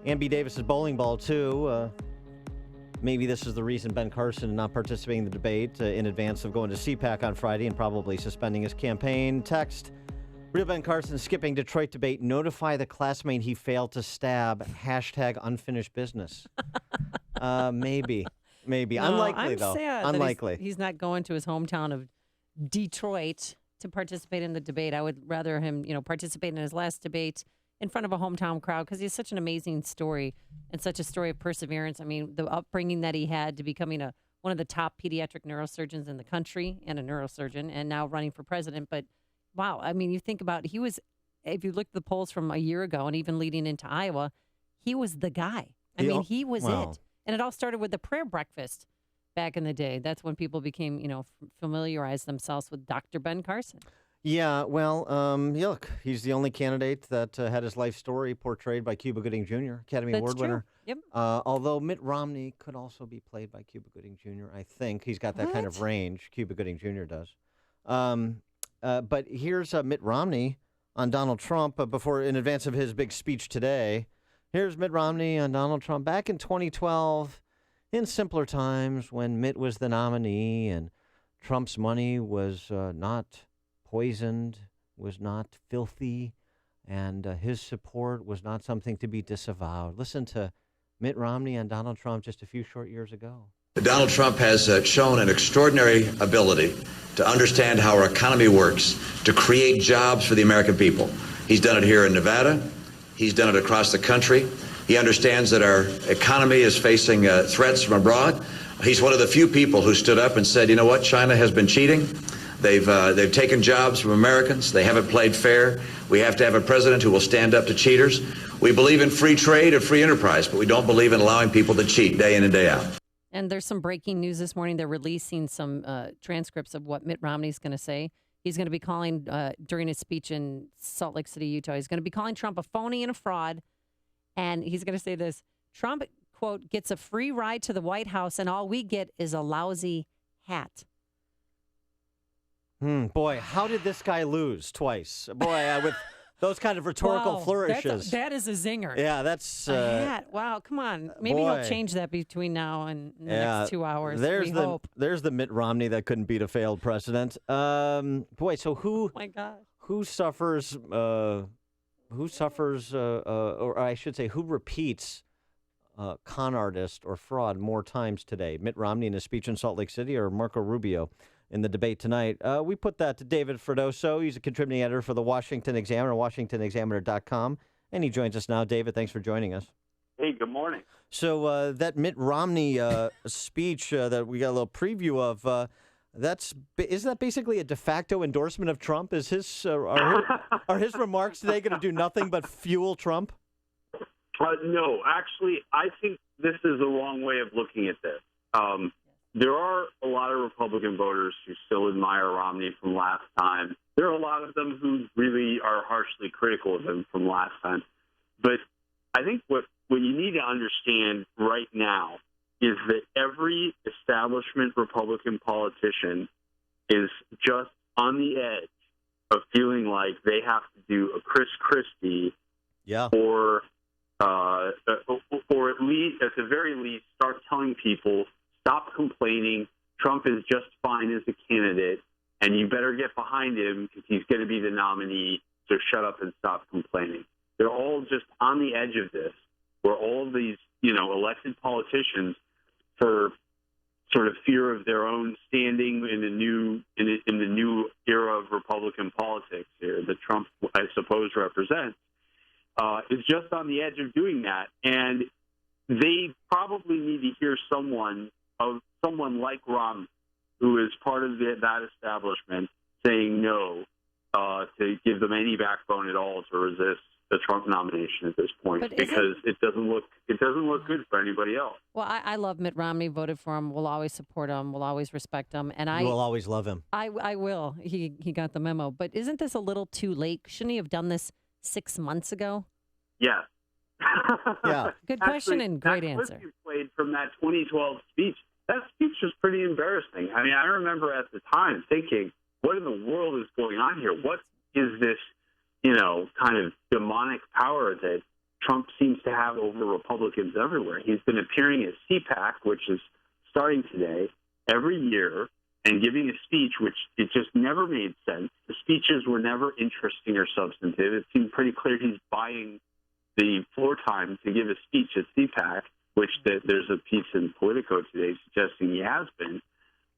Amby Davis's bowling ball, too. Maybe this is the reason Ben Carson not participating in the debate in advance of going to CPAC on Friday and probably suspending his campaign. Text, real Ben Carson skipping Detroit debate. Notify the classmate he failed to stab. Hashtag unfinished business. Maybe. No, Unlikely, I'm though. sad Unlikely. that he's not going to his hometown of Detroit to participate in the debate. I would rather him, participate in his last debate in front of a hometown crowd because he's such an amazing story and such a story of perseverance. I mean, the upbringing that he had to becoming one of the top pediatric neurosurgeons in the country and a neurosurgeon and now running for president. But wow, I mean, you think about if you look at the polls from a year ago and even leading into Iowa, he was the guy. He was it. And it all started with the prayer breakfast back in the day. That's when people became, familiarized themselves with Dr. Ben Carson. Yeah, well, look, he's the only candidate that had his life story portrayed by Cuba Gooding Jr., Academy Award winner. Yep. Although Mitt Romney could also be played by Cuba Gooding Jr., I think. He's got that kind of range. Cuba Gooding Jr. does. But here's Mitt Romney on Donald Trump in advance of his big speech today. Here's Mitt Romney on Donald Trump back in 2012, in simpler times when Mitt was the nominee and Trump's money was not poisoned, was not filthy, and his support was not something to be disavowed. Listen to Mitt Romney and Donald Trump just a few short years ago. Donald Trump has shown an extraordinary ability to understand how our economy works, to create jobs for the American people. He's done it here in Nevada. He's done it across the country. He understands that our economy is facing threats from abroad. He's one of the few people who stood up and said, you know what, China has been cheating. They've taken jobs from Americans. They haven't played fair. We have to have a president who will stand up to cheaters. We believe in free trade and free enterprise, but we don't believe in allowing people to cheat day in and day out. And there's some breaking news this morning. They're releasing some transcripts of what Mitt Romney's going to say. He's going to be calling, during his speech in Salt Lake City, Utah, he's going to be calling Trump a phony and a fraud. And he's going to say this, Trump, quote, gets a free ride to the White House and all we get is a lousy hat. Boy, how did this guy lose twice? Boy, with those kind of rhetorical flourishes. That is a zinger. Yeah, that's... a hat. Wow, come on. Maybe he'll change that between now and the next 2 hours. Hope. There's the Mitt Romney that couldn't beat a failed president. Boy, so who... Oh, my God. Who suffers... or I should say, who repeats con artist or fraud more times today? Mitt Romney in his speech in Salt Lake City or Marco Rubio in the debate tonight? We put that to David Freddoso. He's a contributing editor for the Washington Examiner, WashingtonExaminer.com. And he joins us now. David, thanks for joining us. Hey, good morning. So that Mitt Romney speech that we got a little preview of, isn't that basically a de facto endorsement of Trump? Is are his remarks today going to do nothing but fuel Trump? No, actually, I think this is the wrong way of looking at this. There are a lot of Republican voters who still admire Romney from last time. There are a lot of them who really are harshly critical of him from last time. But I think what you need to understand right now is that every establishment Republican politician is just on the edge of feeling like they have to do a Chris Christie, or at least, at the very least, start telling people, stop complaining, Trump is just fine as a candidate, and you better get behind him because he's going to be the nominee, so shut up and stop complaining. They're all just on the edge of this, where all of these, elected politicians, for sort of fear of their own standing in the new era of Republican politics here that Trump, I suppose, represents, is just on the edge of doing that. And they probably need to hear someone like Romney, who is part of that establishment, saying no to give them any backbone at all to resist the Trump nomination at this point, because it doesn't look good for anybody else. Well, I love Mitt Romney. Voted for him. We'll always support him. We'll always respect him. And you will always love him. I will. He got the memo. But isn't this a little too late? Shouldn't he have done this 6 months ago? Yeah. Yeah. Good question and great answer. That clip you played from that 2012 speech, that speech was pretty embarrassing. I mean, I remember at the time thinking, what in the world is going on here? What is this, kind of demonic power that Trump seems to have over Republicans everywhere. He's been appearing at CPAC, which is starting today, every year, and giving a speech which it just never made sense. The speeches were never interesting or substantive. It seemed pretty clear he's buying the floor time to give a speech at CPAC, which there's a piece in Politico today suggesting he has been.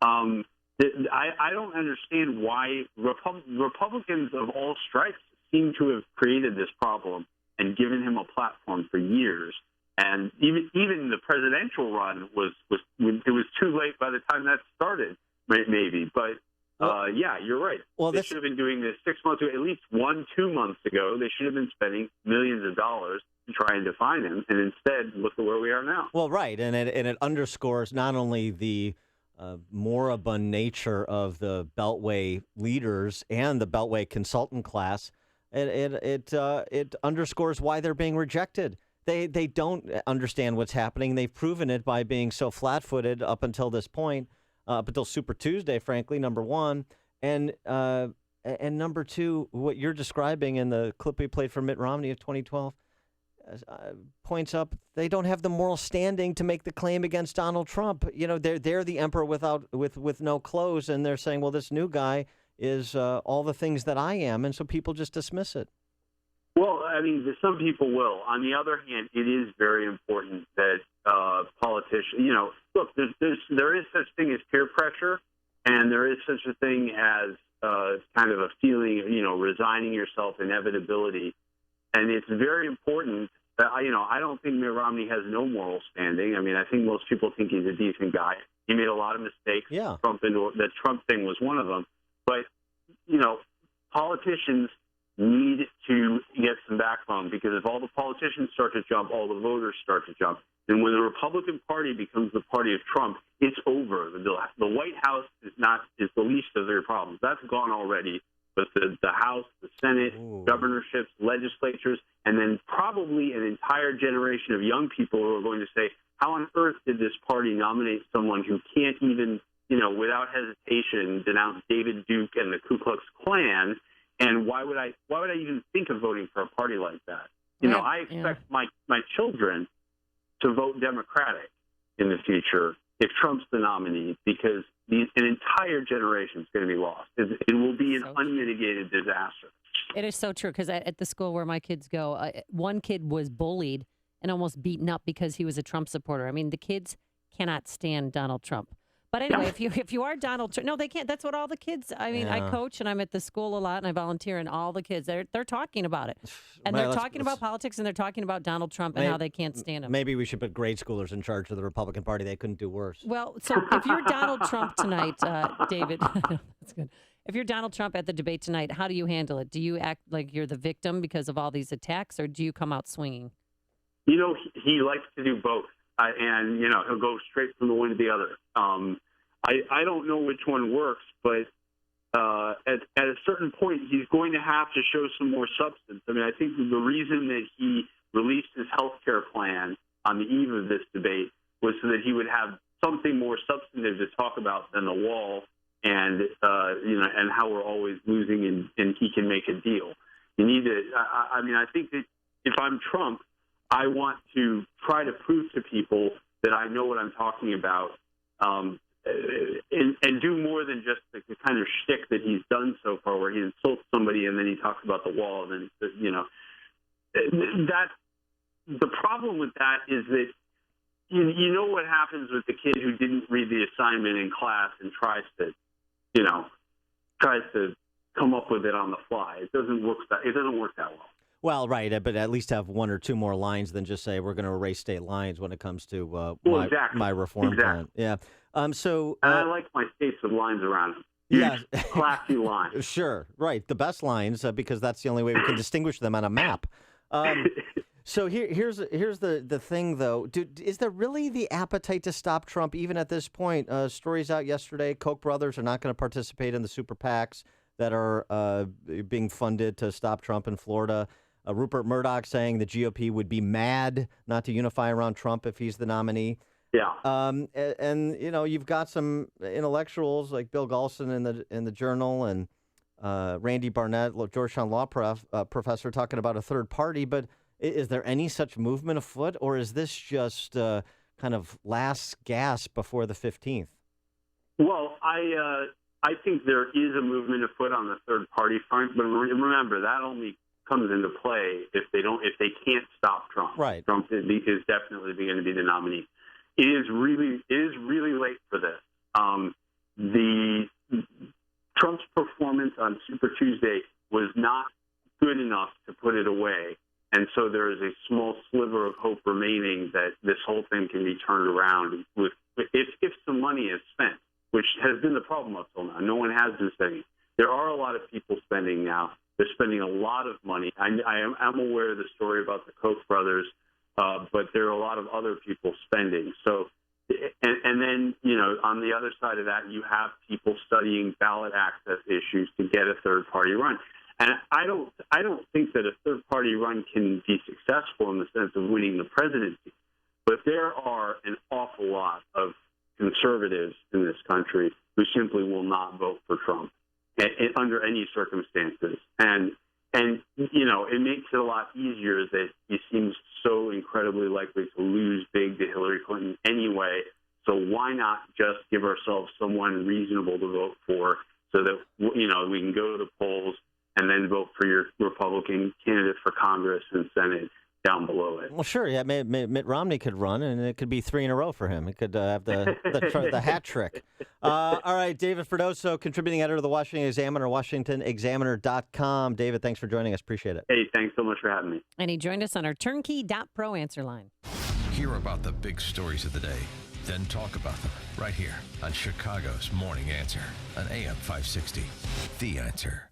I don't understand why Republicans of all stripes seem to have created this problem and given him a platform for years. And even the presidential run was too late by the time that started, maybe. But yeah, you're right. Well, they should have been doing this 6 months ago, at least 2 months ago. They should have been spending millions of dollars to try and define him. And instead, look at where we are now. Well, right, and it underscores not only the moribund nature of the Beltway leaders and the Beltway consultant class. It underscores why they're being rejected. They don't understand what's happening. They've proven it by being so flat-footed up until this point, up until Super Tuesday, frankly, number one. And number two, what you're describing in the clip we played from Mitt Romney of 2012 points up they don't have the moral standing to make the claim against Donald Trump. You know, they're the emperor with no clothes, and they're saying, well, this new guy is all the things that I am, and so people just dismiss it. Well, I mean, some people will. On the other hand, it is very important that politicians, look, there is such thing as peer pressure, and there is such a thing as kind of a feeling, resigning yourself, inevitability. And it's very important that, I don't think Mitt Romney has no moral standing. I mean, I think most people think he's a decent guy. He made a lot of mistakes. Yeah. The Trump thing was one of them. But, politicians need to get some backbone, because if all the politicians start to jump, all the voters start to jump. And when the Republican Party becomes the party of Trump, it's over. The White House is the least of their problems. That's gone already. But the House, the Senate, governorships, legislatures, and then probably an entire generation of young people who are going to say, how on earth did this party nominate someone who can't even, without hesitation, denounce David Duke and the Ku Klux Klan? And why would I even think of voting for a party like that? I expect my children to vote Democratic in the future if Trump's the nominee, because an entire generation is going to be lost. It will be an unmitigated disaster. It is so true, because at the school where my kids go, one kid was bullied and almost beaten up because he was a Trump supporter. I mean, the kids cannot stand Donald Trump. But anyway, if you are Donald Trump, no, they can't. That's what all the kids. I mean, I coach and I'm at the school a lot and I volunteer, and all the kids they're talking about it, and they're talking about politics, and they're talking about Donald Trump and how they can't stand him. Maybe we should put grade schoolers in charge of the Republican Party. They couldn't do worse. Well, so if you're Donald Trump tonight, David, that's good. If you're Donald Trump at the debate tonight, how do you handle it? Do you act like you're the victim because of all these attacks, or do you come out swinging? He likes to do both, and he'll go straight from the one to the other. I don't know which one works, but at a certain point, he's going to have to show some more substance. I mean, I think the reason that he released his health care plan on the eve of this debate was so that he would have something more substantive to talk about than the wall and and how we're always losing and he can make a deal. You need to. I think that if I'm Trump, I want to try to prove to people that I know what I'm talking about. And do more than just the kind of shtick that he's done so far, where he insults somebody and then he talks about the wall. And then, that the problem with that is that you know what happens with the kid who didn't read the assignment in class and tries to come up with it on the fly. It doesn't work that well. Well, right, but at least have one or two more lines than just say we're going to erase state lines when it comes to my reform plan. Yeah. So I like my states with lines around them. Yeah, classy lines. Sure, right. The best lines, because that's the only way we can distinguish them on a map. So here's the thing, though. Is there really the appetite to stop Trump even at this point? Stories out yesterday: Koch brothers are not going to participate in the super PACs that are being funded to stop Trump in Florida. Rupert Murdoch saying the GOP would be mad not to unify around Trump if he's the nominee. Yeah. And you've got some intellectuals like Bill Galston in the Journal and Randy Barnett, Georgetown law professor, talking about a third party. But Is there any such movement afoot, or is this just kind of last gasp before the 15th? Well, I think there is a movement afoot on the third party front, but remember that only comes into play if they can't stop Trump. Right. Trump is definitely going to be the nominee. It is really late for this. Trump's performance on Super Tuesday was not good enough to put it away. And so there is a small sliver of hope remaining that this whole thing can be turned around if some money is spent, which has been the problem up till now. No one has been spending. There are a lot of people spending now. They're spending a lot of money. I'm aware of the story about the Koch brothers, but there are a lot of other people spending. So, and then, on the other side of that, you have people studying ballot access issues to get a third-party run. And I don't think that a third-party run can be successful in the sense of winning the presidency. But there are an awful lot of conservatives in this country who simply will not vote for Trump under any circumstances. And it makes it a lot easier that he seems so incredibly likely to lose big to Hillary Clinton anyway. So why not just give ourselves someone reasonable to vote for so that, we can go to the polls and then vote for your Republican candidate for Congress and Senate down below it. Well, sure. Yeah, Mitt Romney could run, and it could be 3 in a row for him. He could have the hat trick. All right, David Freddoso, contributing editor of the Washington Examiner, WashingtonExaminer.com. David, thanks for joining us. Appreciate it. Hey, thanks so much for having me. And he joined us on our turnkey.pro answer line. Hear about the big stories of the day, then talk about them right here on Chicago's Morning Answer on AM 560. The Answer.